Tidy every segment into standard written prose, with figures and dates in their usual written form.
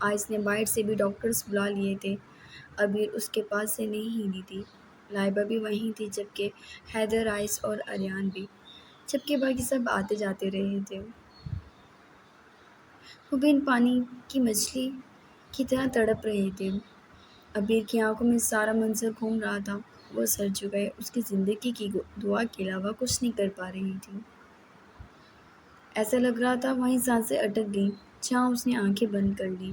Ice نے باہر سے بھی ڈاکٹرز بلا لیے تھے، ابیر اس کے پاس سے نہیں ہلی تھی۔ لائبہ بھی وہیں تھی، جبکہ حیدر، آئس اور اریان بھی، جبکہ باقی سب آتے جاتے رہے تھے۔ وہ بھی ان پانی کی مچھلی کی طرح تڑپ رہے تھے۔ ابیر کی آنکھوں میں سارا منظر گھوم رہا تھا۔ وہ سر جھکائے اس کی زندگی کی دعا کے علاوہ کچھ نہیں کر پا رہی تھی۔ ایسا لگ رہا تھا وہیں سانسیں اٹک گئیں جہاں اس نے آنکھیں بند کر لیں۔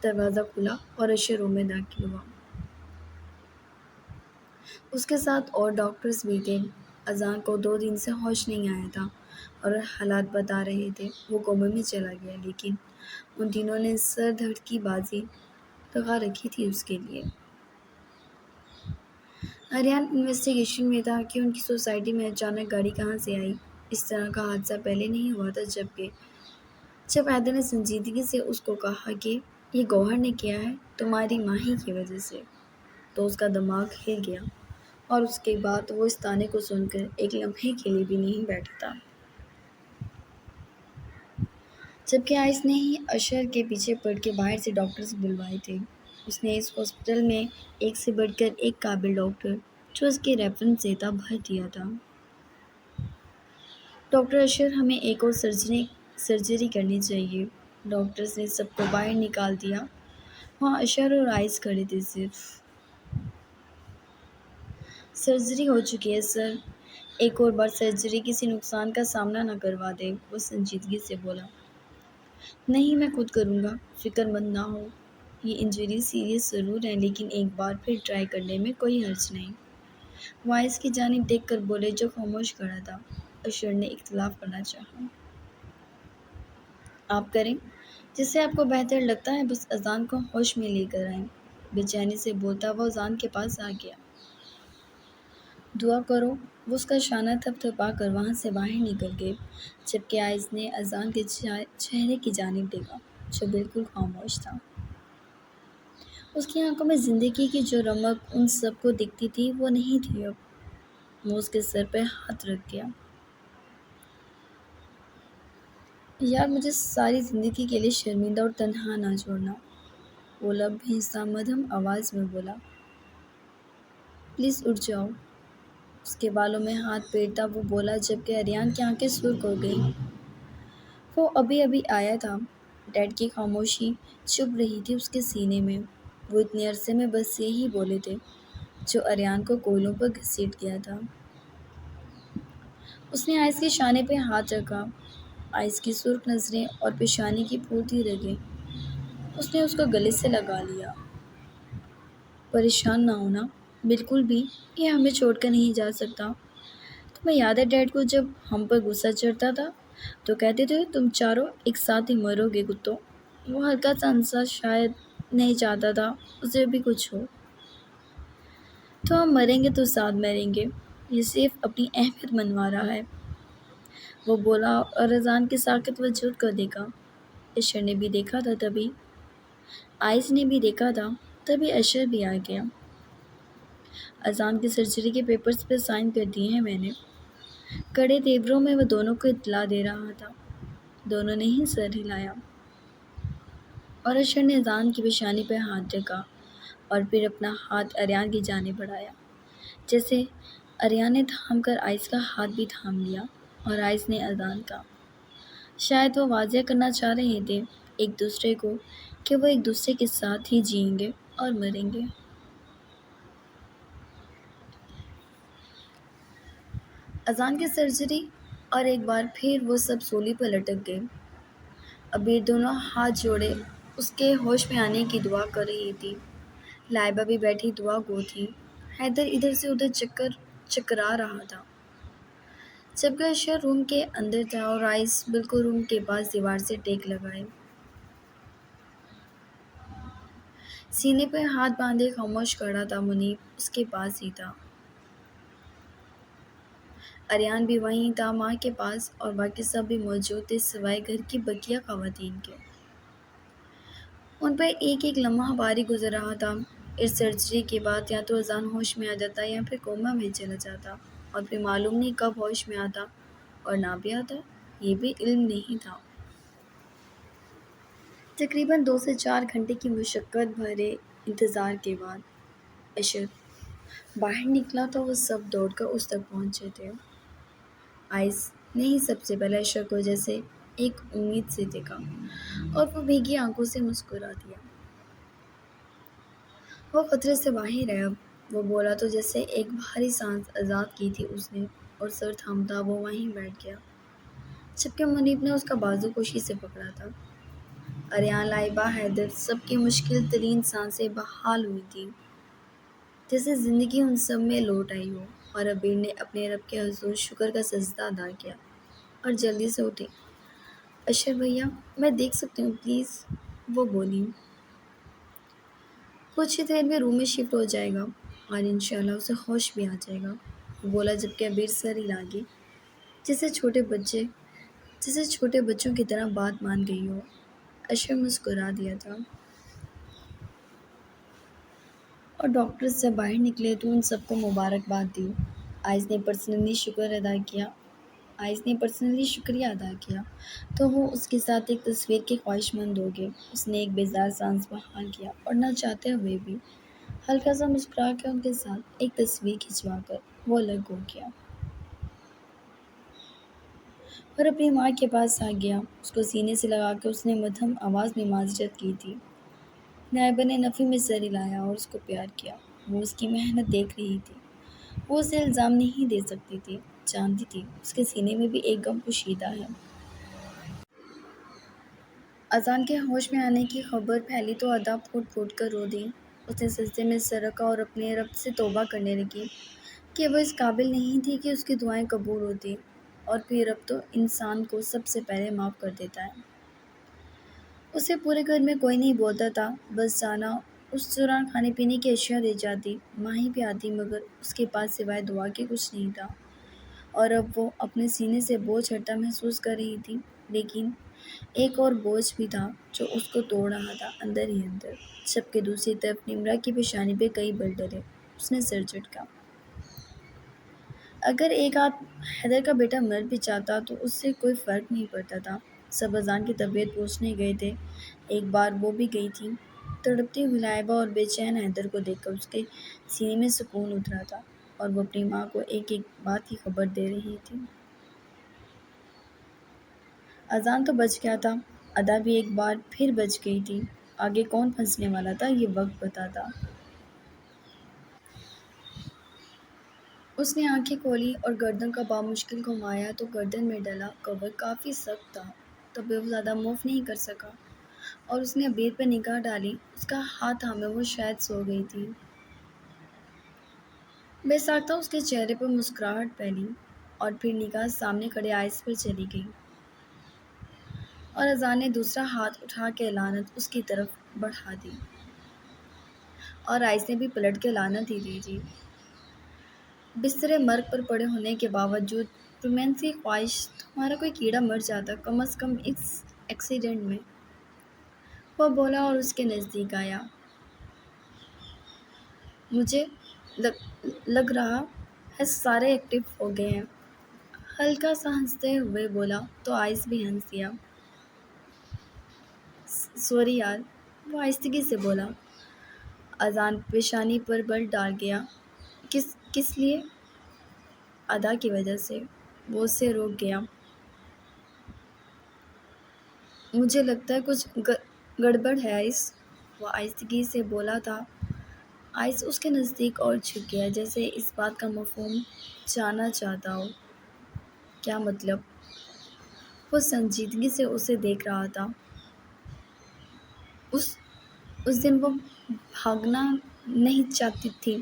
دروازہ کھلا اور اشر روم میں داخل ہوا۔ اس کے ساتھ اور ڈاکٹرز بھی تھے۔ اذان کو 2 دن سے ہوش نہیں آیا تھا اور حالات بتا رہے تھے وہ کومے میں چلا گیا، لیکن ان تینوں نے سر دھڑ کی بازی لگا رکھی تھی اس کے لیے۔ اریان انویسٹیگیشن میں تھا کہ ان کی سوسائٹی میں اچانک گاڑی کہاں سے آئی۔ اس طرح کا حادثہ پہلے نہیں ہوا تھا۔ جب حیدر نے سنجیدگی سے اس کو کہا کہ یہ گوہر نے کیا ہے تمہاری ماہی کی وجہ سے، تو اس کا دماغ ہل گیا، اور اس کے بعد وہ اس طعنے کو سن کر ایک لمحے کے لیے بھی نہیں بیٹھا تھا۔ جبکہ آئس نے ہی اشر کے پیچھے پڑ کے باہر سے ڈاکٹرز بلوائے تھے۔ اس نے اس ہاسپٹل میں ایک سے بڑھ کر ایک قابل ڈاکٹر جو اس کے ریفرنس سے تھا بھر دیا تھا۔ ڈاکٹر اشر، ہمیں ایک اور سرجری کرنی چاہیے۔ ڈاکٹرز نے سب کو باہر نکال دیا۔ وہاں اشر اور آئس کھڑے تھے صرف۔ سرجری ہو چکی ہے سر، ایک اور بار سرجری کسی نقصان کا سامنا نہ کروا دے، وہ سنجیدگی سے بولا۔ نہیں، میں خود کروں گا، فکر مند نہ ہو۔ یہ انجری سیریس ضرور ہے، لیکن ایک بار پھر ٹرائی کرنے میں کوئی حرج نہیں۔ وہ آئس کی جانب دیکھ کر بولے جو خاموش کھڑا تھا۔ اشر نے اختلاف کرنا چاہا۔ آپ کریں، جس سے آپ کو بہتر لگتا ہے، بس اذان کو ہوش میں لے کر آئیں۔ بے چینی سے بولتا وہ اذان کے پاس آ گیا۔ دعا کرو۔ وہ اس کا شانہ تھپ تھپا کر وہاں سے باہر نکل گئے، جبکہ آئس نے اذان کے چہرے کی جانب دیکھا جو بالکل خاموش تھا۔ اس کی آنکھوں میں زندگی کی جو رمق ان سب کو دکھتی تھی وہ نہیں تھی اب۔ وہ اس کے سر پہ ہاتھ رکھ گیا۔ یار، مجھے ساری زندگی کے لیے شرمندہ اور تنہا نہ چھوڑنا، وہ لب بھیجتا مدھم آواز میں بولا۔ پلیز اٹھ جاؤ۔ اس کے بالوں میں ہاتھ پھیرتا وہ بولا، جبکہ اریان کی آنکھیں سرخ ہو گئیں۔ وہ ابھی ابھی آیا تھا۔ ڈیڈ کی خاموشی چبھ رہی تھی اس کے سینے میں۔ وہ اتنے عرصے میں بس یہی بولے تھے جو اریان کو کوہلوں پر گھسیٹ گیا تھا۔ اس نے آئس کے شانے پہ ہاتھ رکھا۔ آئس کی سرخ نظریں اور پیشانی کی پھولتی رگیں۔ اس نے اس کو گلے سے لگا لیا۔ پریشان نہ ہونا، بالکل بھی، یہ ہمیں چھوڑ کر نہیں جا سکتا۔ تمہیں یاد ہے ڈیڈ کو جب ہم پر غصہ چڑھتا تھا تو کہتے تھے تم چاروں ایک ساتھ ہی مرو گے کتوں۔ وہ ہلکا سا ہنسا، شاید نہیں چاہتا تھا اسے بھی کچھ ہو۔ تو ہم مریں گے تو ساتھ مریں گے، یہ صرف اپنی اہمیت منوا رہا ہے، وہ بولا، اور اذان کے ساکت وجود کو دیکھا۔ اشر نے بھی دیکھا تھا تبھی، آئس نے بھی دیکھا تھا تبھی اشر بھی آ گیا۔ اذان کی سرجری کے پیپرز پہ سائن کر دیے ہیں میں نے، کڑے تیوروں میں وہ دونوں کو اطلاع دے رہا تھا۔ دونوں نے ہی سر ہلایا، اور اشر نے اذان کی پیشانی پہ ہاتھ رکھا اور پھر اپنا ہاتھ اریان کی جانب بڑھایا، جیسے اریان نے تھام کر آئس کا ہاتھ بھی تھام لیا، اور آئس نے اذان کا۔ شاید وہ واضح کرنا چاہ رہے تھے ایک دوسرے کو کہ وہ ایک دوسرے کے ساتھ ہی جئیں گے اور مریں گے۔ اذان کی سرجری، اور ایک بار پھر وہ سب سولی پر لٹک گئے۔ ابیر دونوں ہاتھ جوڑے اس کے ہوش میں آنے کی دعا کر رہی تھی۔ لائبہ بھی بیٹھی دعا گو تھی۔ حیدر ادھر سے ادھر چکرا رہا تھا، جبکہ اشر روم کے اندر تھا اور آئس بالکل روم کے پاس دیوار سے ٹیک لگائے، سینے پہ ہاتھ باندھے خاموش کھڑا تھا۔ منیب اس کے پاس ہی تھا۔ اریان بھی وہیں تھا ماں کے پاس، اور باقی سب بھی موجود تھے سوائے گھر کی بقیہ خواتین کے۔ ان پر ایک ایک لمحہ بھاری گزر رہا تھا۔ اس سرجری کے بعد یا تو اذان ہوش میں آ جاتا یا پھر کوما میں چلا جاتا، اور پھر معلوم نہیں کب ہوش میں آتا، اور نہ بھی آتا، یہ بھی علم نہیں تھا۔ تقریباً 2 سے 4 گھنٹے کی مشقت بھرے انتظار کے بعد اشر باہر نکلا تو وہ سب دوڑ کر اس تک پہنچے تھے۔ آئس نے ہی سب سے پہلے اشر کو جیسے ایک امید سے دیکھا اور وہ بھیگی آنکھوں سے مسکرا دیا۔ وہ خطرے سے باہر ہے اب، وہ بولا تو جیسے ایک بھاری سانس آزاد کی تھی اس نے، اور سر تھامتا وہ وہیں بیٹھ گیا جبکہ منیب نے اس کا بازو کشی سے پکڑا تھا۔ اریان، لائبہ، حیدر، سب کی مشکل ترین سانسیں بحال ہوئی تھیں، جیسے زندگی ان سب میں لوٹ آئی ہو، اور عبیر نے اپنے رب کے حضور شکر کا سجدہ ادا کیا اور جلدی سے اٹھی۔ اشر بھیا، میں دیکھ سکتی ہوں پلیز؟ وہ بولی۔ کچھ ہی دیر میں روم میں شفٹ ہو جائے گا اور انشاءاللہ اسے ہوش بھی آ جائے گا، وہ بولا جبکہ عبیر سر ہلا گئی جیسے چھوٹے بچوں کی طرح بات مان گئی ہو۔ اشر مسکرا دیا تھا اور ڈاکٹر سے باہر نکلے تو ان سب کو مبارکباد دی۔ آئس نے پرسنلی شکریہ ادا کیا تو وہ اس کے ساتھ ایک تصویر کے خواہش مند ہو گئے۔ اس نے ایک بیزار سانس بحال کیا اور نہ چاہتے ہوئے بھی ہلکا سا مسکرا کے ان کے ساتھ ایک تصویر کھنچوا کر وہ الگ ہو گیا اور اپنی ماں کے پاس آ گیا۔ اس کو سینے سے لگا کے اس نے مدھم آواز میں معذرت کی تھی۔ نائبہ نے نفی میں سر ہلایا اور اس کو پیار کیا۔ وہ اس کی محنت دیکھ رہی تھی، وہ اسے الزام نہیں دے سکتی تھی، جانتی تھی اس کے سینے میں بھی ایک غم پوشیدہ ہے۔ اذان کے ہوش میں آنے کی خبر پھیلی تو ادا پھوٹ پھوٹ کر رو دی۔ اس نے سجدے میں سر رکھا اور اپنے رب سے توبہ کرنے لگی کہ وہ اس قابل نہیں تھی کہ اس کی دعائیں قبول ہوتی، اور پھر رب تو انسان کو سب سے پہلے معاف کر دیتا ہے۔ اسے پورے گھر میں کوئی نہیں بولتا تھا، بس جانا اس دوران کھانے پینے کی اشیاء دے جاتی، ماہی بھی آتی، مگر اس کے پاس سوائے دعا کے کچھ نہیں تھا، اور اب وہ اپنے سینے سے بوجھ ہٹتا محسوس کر رہی تھی، لیکن ایک اور بوجھ بھی تھا جو اس کو توڑ رہا تھا اندر ہی اندر، جبکہ دوسری طرف نمرہ کی پیشانی پہ کئی بل ڈلے۔ اس نے سر جھٹکا۔ اگر ایک آدھ حیدر کا بیٹا مر بھی جاتا تو اس سے کوئی فرق نہیں پڑتا تھا۔ سب اذان کی طبیعت پوچھنے گئے تھے، ایک بار وہ بھی گئی تھی۔ تڑپتی ہوئی لائبہ اور بے چین حیدر کو دیکھ کر اس کے سینے میں سکون اترا تھا، اور وہ اپنی ماں کو ایک ایک بات کی خبر دے رہی تھی۔ اذان تو بج گیا تھا، ادا بھی ایک بار پھر بج گئی تھی۔ آگے کون پھنسنے والا تھا یہ وقت بتاتا۔ اس نے آنکھیں کھولی اور گردن کا بامشکل گھمایا تو گردن میں ڈلا کور کافی سخت تھا، تب وہ زیادہ موو نہیں کر سکا، اور اس نے عبیر پر نگاہ ڈالی۔ اس کا ہاتھ تھامے وہ شاید سو گئی تھی۔ بے ساختہ اس کے چہرے پر مسکراہٹ پھیلی، اور پھر نگاہ سامنے کھڑے آئس پر چلی گئی، اور اذان نے دوسرا ہاتھ اٹھا کے لعنت اس کی طرف بڑھا دی، اور آئس نے بھی پلٹ کے لعنت ہی دی تھی۔ بسترِ مرگ پر پڑے ہونے کے باوجود رومانسی خواہش، تمہارا کوئی کیڑا مر جاتا کم از کم اس ایکسیڈنٹ میں، وہ بولا اور اس کے نزدیک آیا۔ مجھے لگ رہا ہے سارے ایکٹیو ہو گئے ہیں، ہلکا سا ہنستے ہوئے بولا تو آئس بھی ہنس دیا۔ سوری یار، وہ آہستگی سے بولا۔ اذان پیشانی پر بل ڈال گیا۔ کس لیے؟ ادا کی وجہ سے، وہ اسے روک گیا۔ مجھے لگتا ہے کچھ گڑبڑ ہے آئس، وہ آہستگی سے بولا تھا۔ آئس اس کے نزدیک اور جھک گیا جیسے اس بات کا مفہوم جاننا چاہتا ہو۔ کیا مطلب؟ وہ سنجیدگی سے اسے دیکھ رہا تھا۔ اس دن وہ بھاگنا نہیں چاہتی تھی،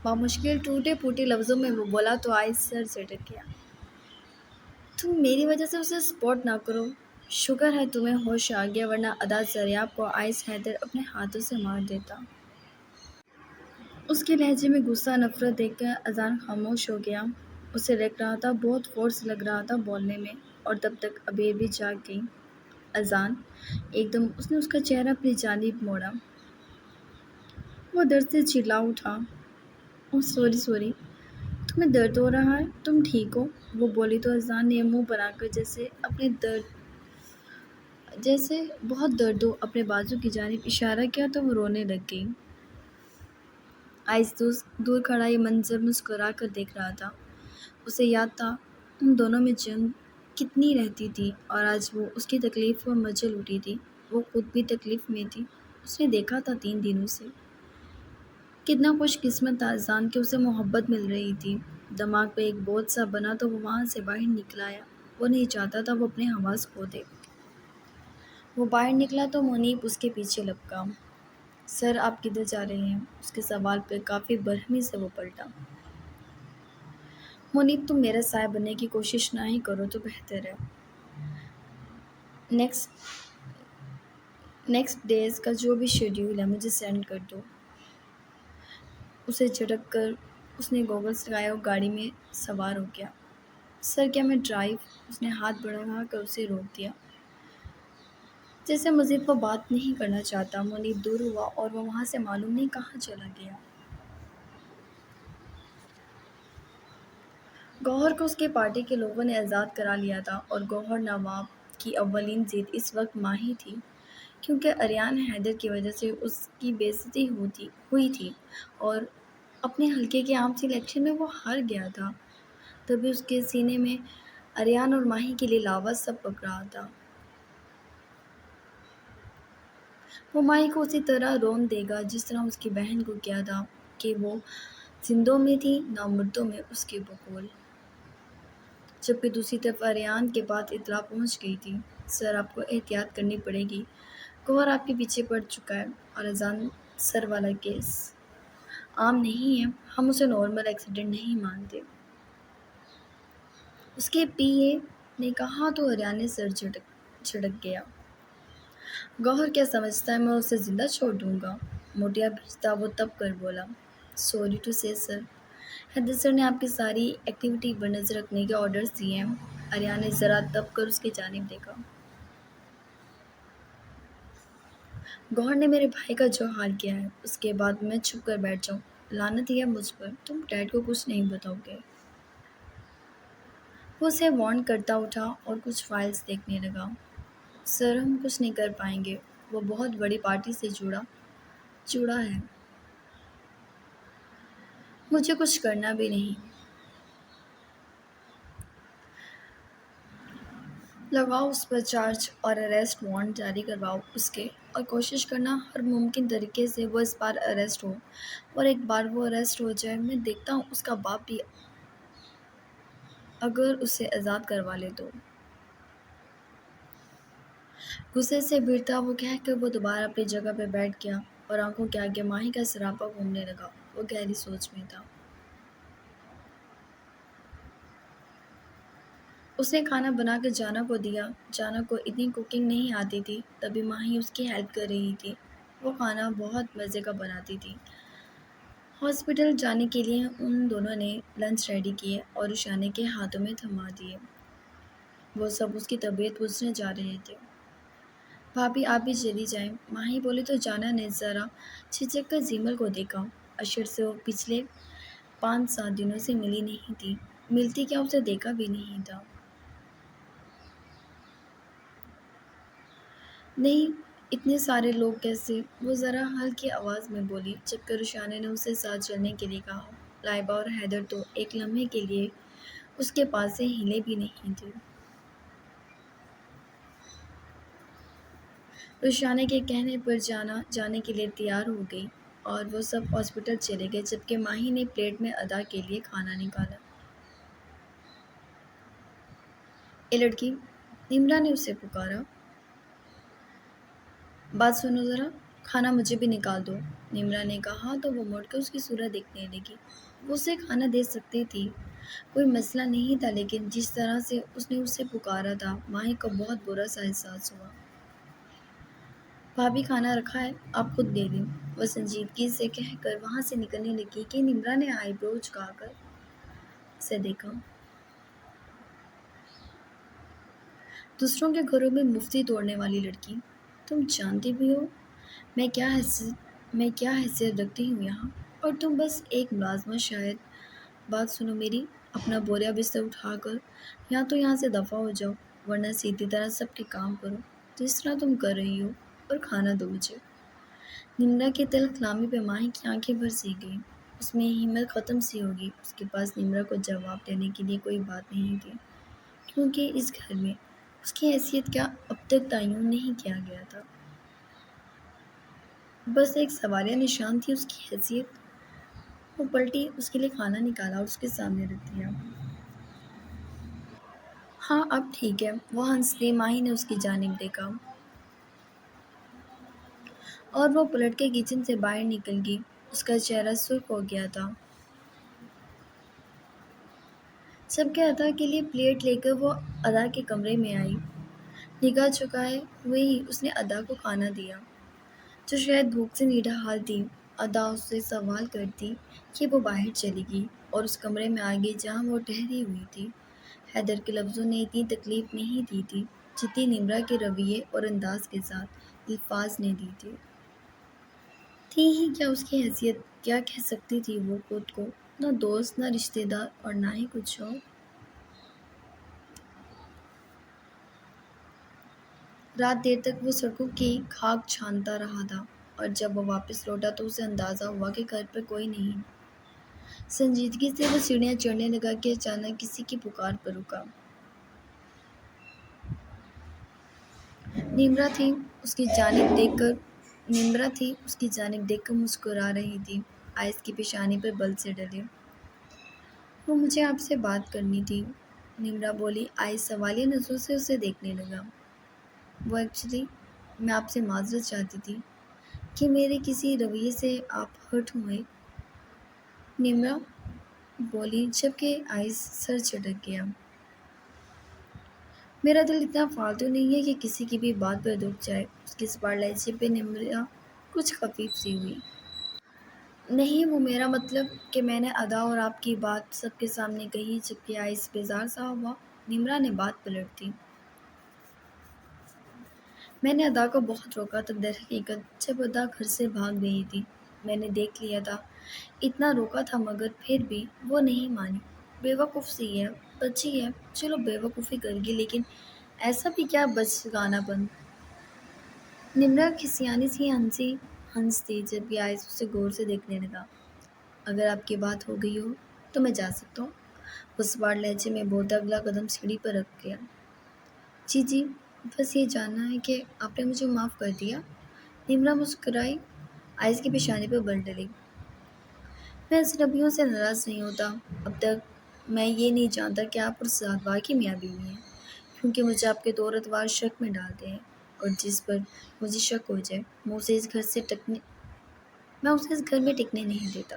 بامشکل ٹوٹے پھوٹے لفظوں میں وہ بولا تو آئس سر جھٹک گیا۔ تم میری وجہ سے اسے سپورٹ نہ کرو، شکر ہے تمہیں ہوش آ گیا، ورنہ ادا زریاب کو آئس حیدر اپنے ہاتھوں سے مار دیتا۔ اس کے لہجے میں غصہ، نفرت دیکھ کر اذان خاموش ہو گیا۔ اسے لگ رہا تھا بہت فورس لگ رہا تھا بولنے میں، اور تب تک عبیر بھی جاگ گئی۔ اذان، ایک دم اس نے اس کا چہرہ اپنی جانب موڑا۔ وہ درد سے چلا اٹھا۔ اوہ سوری، تمہیں درد ہو رہا ہے؟ تم ٹھیک ہو؟ وہ بولی تو اذان نے منہ بنا کر جیسے بہت درد ہو اپنے بازو کی جانب اشارہ کیا تو وہ رونے لگ گئی۔ آئس دور کھڑا یہ منظر مسکرا کر دیکھ رہا تھا۔ اسے یاد تھا ان دونوں میں جنگ کتنی رہتی تھی اور آج وہ اس کی تکلیف پر مچل اٹھی تھی۔ وہ خود بھی تکلیف میں تھی۔ اس نے دیکھا تھا 3 دنوں سے کتنا خوش قسمت تھا اذان کہ اسے محبت مل رہی تھی۔ دماغ پہ ایک بوجھ سا بنا تو وہ وہاں سے باہر نکل آیا۔ وہ نہیں چاہتا تھا وہ اپنے حواس کھو دے۔ وہ باہر نکلا تو منیب اس کے پیچھے لپکا۔ سر آپ کدھر جا رہے ہیں؟ اس کے سوال پہ کافی برہمی سے وہ پلٹا۔ منیب تم میرا سایہ بننے کی کوشش نہ ہی کرو تو بہتر ہے۔ نیکسٹ ڈیز کا جو بھی شیڈیول ہے مجھے سینڈ کر دو۔ اسے جھٹک کر اس نے گوگلز لگایا اور گاڑی میں سوار ہو گیا۔ سر کیا میں ڈرائیو؟ اس نے ہاتھ بڑھا کر اسے روک دیا۔ جیسے مزید وہ بات نہیں کرنا چاہتا۔ منیب دور ہوا اور وہ وہاں سے معلوم نہیں کہاں چلا گیا۔ گوہر کو اس کے پارٹی کے لوگوں نے آزاد کرا لیا تھا اور گوہر نواب کی اولین ضد اس وقت ماہی تھی، کیونکہ اریان حیدر کی وجہ سے اس کی بے عزتی ہوئی تھی اور اپنے حلقے کے عام سی الیکشن میں وہ ہار گیا تھا۔ تبھی اس کے سینے میں اریان اور ماہی کے لیے لاوا سا پک رہا تھا۔ وہ ماہی کو اسی طرح رون دے گا جس طرح اس کی بہن کو کیا تھا کہ وہ زندوں میں تھی نہ مردوں میں اس کے بقول۔ جبکہ دوسری طرف اریان کے پاس اطلاع پہنچ گئی تھی۔ سر آپ کو احتیاط کرنی پڑے گی، گوہر آپ کے پیچھے پڑ چکا ہے اور اذان سر والا کیس عام نہیں ہے، ہم اسے نارمل ایکسیڈنٹ نہیں مانتے۔ اس کے پی اے نے کہا تو اریان نے سر جھٹک گیا۔ گوہر کیا سمجھتا ہے میں اسے زندہ چھوڑ دوں گا؟ موٹیا بھیجتا وہ تب کر بولا۔ سوری ٹو سے سر، حیدر سر نے آپ کی ساری ایکٹیویٹی پر نظر رکھنے کے آرڈرز دیے ہیں۔ اریان نے ذرا دب کر اس کی جانب دیکھا۔ گوہر نے میرے بھائی کا جو حال کیا ہے اس کے بعد میں چھپ کر بیٹھ جاؤں؟ لعنت ہے مجھ پر، تم ڈیڈ کو کچھ نہیں بتاؤ گے؟ وہ اسے وارن کرتا اٹھا اور کچھ فائلز دیکھنے لگا۔ سر ہم کچھ نہیں کر پائیں گے، وہ بہت بڑی پارٹی سے جڑا ہے، مجھے کچھ کرنا بھی نہیں۔ لگاؤ اس پر چارج اور اریسٹ وارنٹ جاری کرواؤ اس کے، اور کوشش کرنا ہر ممکن طریقے سے وہ اس بار اریسٹ ہو، اور ایک بار وہ اریسٹ ہو جائے میں دیکھتا ہوں اس کا باپ بھی اگر اسے آزاد کروا لے تو۔ غصے سے بھیڑتا وہ کہہ کر وہ دوبارہ اپنی جگہ پہ بیٹھ گیا اور آنکھوں کے آگے ماہی کا سراپا گھومنے لگا۔ وہ گہری سوچ میں تھا۔ اس نے کھانا بنا کر جانا کو دیا۔ جانا کو اتنی کوکنگ نہیں آتی تھی، تبھی ماہی اس کی ہیلپ کر رہی تھی۔ وہ کھانا بہت مزے کا بناتی تھی۔ ہاسپٹل جانے کے لیے ان دونوں نے لنچ ریڈی کیے اور رشانے کے ہاتھوں میں تھما دیے۔ وہ سب اس کی طبیعت پوچھنے جا رہے تھے۔ بھابھی آپ بھی چلی جائیں، ماہی بولی تو جانا نے ذرا جھجک کر زیمل کو دیکھا۔ اشر سے وہ پچھلے 5-7 دنوں سے ملی نہیں تھی، ملتی کیا اسے دیکھا بھی نہیں تھا۔ نہیں، اتنے سارے لوگ کیسے؟ وہ ذرا ہلکی آواز میں بولی، جبکہ رشانے نے اسے ساتھ چلنے کے لیے کہا۔ لائبہ اور حیدر تو ایک لمحے کے لیے اس کے پاس سے ہلے بھی نہیں تھے۔ رشانے کے کہنے پر جانے کے لیے تیار ہو گئی اور وہ سب ہاسپٹل چلے گئے، جبکہ ماہی نے پلیٹ میں ادا کے لیے کھانا نکالا۔ اے لڑکی، نمرا نے اسے پکارا۔ بات سنو ذرا، کھانا مجھے بھی نکال دو، نمرا نے کہا تو وہ مڑ کر اس کی صورت دیکھنے لگی۔ وہ اسے کھانا دے سکتی تھی، کوئی مسئلہ نہیں تھا، لیکن جس طرح سے اس نے اسے پکارا تھا ماہی کو بہت برا سا احساس ہوا۔ بھابھی کھانا رکھا ہے، آپ خود لے لیں، وہ سنجیدگی سے کہہ کر وہاں سے نکلنے لگی کہ نمرا نے آئی برو جھکا کر اسے دیکھا۔ دوسروں کے گھروں میں مفتی توڑنے والی لڑکی، تم جانتی بھی ہو میں کیا حیثیت رکھتی ہوں یہاں، اور تم بس ایک ملازمہ، شاید بات سنو میری، اپنا بوریا بستر اٹھا کر یا تو یہاں سے دفع ہو جاؤ، ورنہ سیدھی طرح سب کے کام کرو جس طرح تم کر رہی ہو، اور کھانا دو مجھے۔ نمرا کی تلخ کلامی پہ ماہی کی آنکھیں بھر سی گئیں۔ اس میں ہمت ختم سی ہوگی۔ اس کے پاس نمرا کو جواب دینے کے لیے کوئی بات نہیں تھی، کیونکہ اس گھر میں اس کی حیثیت کا اب تک تعین نہیں کیا گیا تھا۔ بس ایک سوالیہ نشان تھی اس کی حیثیت۔ وہ پلٹی، اس کے لیے کھانا نکالا اور اس کے سامنے رکھ دیا۔ ہاں اب ٹھیک ہے، وہ ہنس دی۔ ماہی نے اس کی جانب دیکھا اور وہ پلٹ کے کچن سے باہر نکل گئی۔ اس کا چہرہ سرخ ہو گیا تھا۔ سب کے ادا کے لیے پلیٹ لے کر وہ ادا کے کمرے میں آئی۔ نگاہ چکائے ہوئے ہی اس نے ادا کو کھانا دیا، جو شاید بھوک سے نیڈا حال تھی۔ ادا اس سے سوال کرتی کہ وہ باہر چلی گئی اور اس کمرے میں آ گئی جہاں وہ ٹھہری ہوئی تھی۔ حیدر کے لفظوں نے اتنی تکلیف نہیں دی تھی جتنی نمرا کے رویے اور انداز کے ساتھ الفاظ نے دی تھی۔ تھی ہی کیا اس کی حیثیت، کیا کہہ سکتی تھی وہ خود کو؟ نہ دوست، نہ رشتہ دار، اور نہ ہی کچھ اور۔ رات دیر تک وہ سڑکوں کی خاک چھانتا رہا تھا، اور جب وہ واپس لوٹا تو اسے اندازہ ہوا کہ گھر پر کوئی نہیں۔ سنجیدگی سے وہ سیڑھیاں چڑھنے لگا کہ اچانک کسی کی پکار پر رکا۔ نمرا تھی اس کی جانب دیکھ کر مسکرا رہی تھی، آئس کی پیشانی پر بل سے ڈلے۔ وہ مجھے آپ سے بات کرنی تھی، نمرا بولی۔ آئس سوالیہ نظروں سے اسے دیکھنے لگا۔ وہ ایکچولی میں آپ سے معذرت چاہتی تھی کہ میرے کسی رویے سے آپ ہرٹ ہوئے، نمرا بولی، جبکہ آئس سر چٹک گیا۔ میرا دل اتنا فالتو نہیں ہے کہ کسی کی بھی بات پر دکھ جائے۔ اس کی سپاٹ لہجے پہ نمرا کچھ خفیف سی ہوئی۔ نہیں، وہ میرا مطلب کہ میں نے ادا اور آپ کی بات سب کے سامنے کہی، جبکہ آئس بیزار سا ہوا۔ نمرا نے بات پلٹ دی۔ میں نے ادا کو بہت روکا تھا، در حقیقت جب ادا گھر سے بھاگ گئی تھی میں نے دیکھ لیا تھا، اتنا روکا تھا، مگر پھر بھی وہ نہیں مانی۔ بیوقوف سی ہے، بچی ہے، چلو بیوقوفی کر گی، لیکن ایسا بھی کیا بچگانہ پن۔ نمرا کھسیانی سی ہنس دی، جبکہ آئس اسے غور سے دیکھنے لگا۔ اگر آپ کی بات ہو گئی ہو تو میں جا سکتا ہوں، وہ سوار لہجے میں بولتا اگلا قدم سیڑھی پر رکھ گیا۔ جی، بس یہ جاننا ہے کہ آپ نے مجھے معاف کر دیا، نمرا مسکرائی۔ آئس کی پیشانی پر بل ڈلی۔ میں اجنبیوں سے ناراض نہیں ہوتا، اب تک میں یہ نہیں جانتا کہ آپ اور سعد واقعی میاں بیوی ہیں، کیونکہ مجھے آپ کے طور اتوار شک میں ڈالتے ہیں، اور جس پر مجھے شک ہو جائے میں اسے اس گھر میں ٹکنے نہیں دیتا۔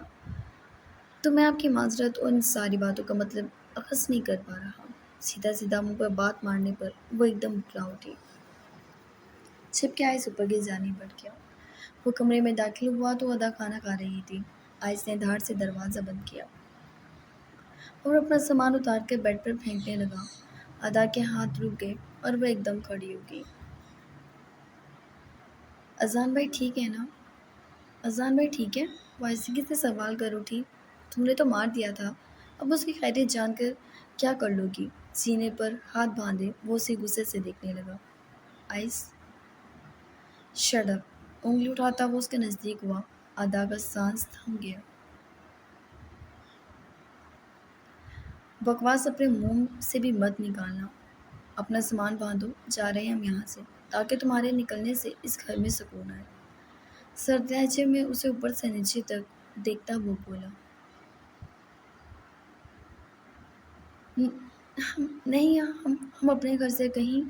تو میں آپ کی معذرت اور ان ساری باتوں کا مطلب اخذ نہیں کر پا رہا۔ سیدھا منہ پر بات مارنے پر وہ ایک دم اکھڑا اٹھی، جبکہ آئس اوپر کی جانب بڑھ گیا۔ وہ کمرے میں داخل ہوا تو ادا کھانا کھا رہی تھی۔ آئس نے دھاڑ سے دروازہ بند کیا اور اپنا سامان اتار کر بیڈ پر پھینکنے لگا۔ ادا کے ہاتھ رک گئے اور وہ ایک دم کھڑی ہو گئی۔ اذان بھائی ٹھیک ہے نا؟ اذان بھائی ٹھیک ہے؟ وہ آہستگی سے سوال کر اٹھی۔ تم نے تو مار دیا تھا، اب اس کی خیریت جان کر کیا کر لو گی؟ سینے پر ہاتھ باندھے وہ اسے غصے سے دیکھنے لگا۔ آئس شٹ اپ، انگلی اٹھاتا وہ اس کے نزدیک ہوا۔ ادا کا سانس تھم گیا۔ بکواس اپنے منہ سے بھی مت نکالنا، اپنا سامان باندھو، جا رہے ہیں ہم یہاں سے، تاکہ تمہارے نکلنے سے اس گھر میں سکون آئے۔ سرد لہجے میں اسے اوپر سے نیچے تک دیکھتا وہ بولا۔ نہیں، ہم اپنے گھر سے کہیں۔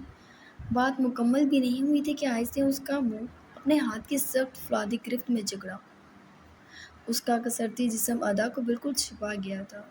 بات مکمل بھی نہیں ہوئی تھی کہ آئس نے اس کا منہ اپنے ہاتھ کی سخت فولادی گرفت میں جکڑا۔ اس کا کسرتی جسم ادا کو بالکل چھپا گیا تھا۔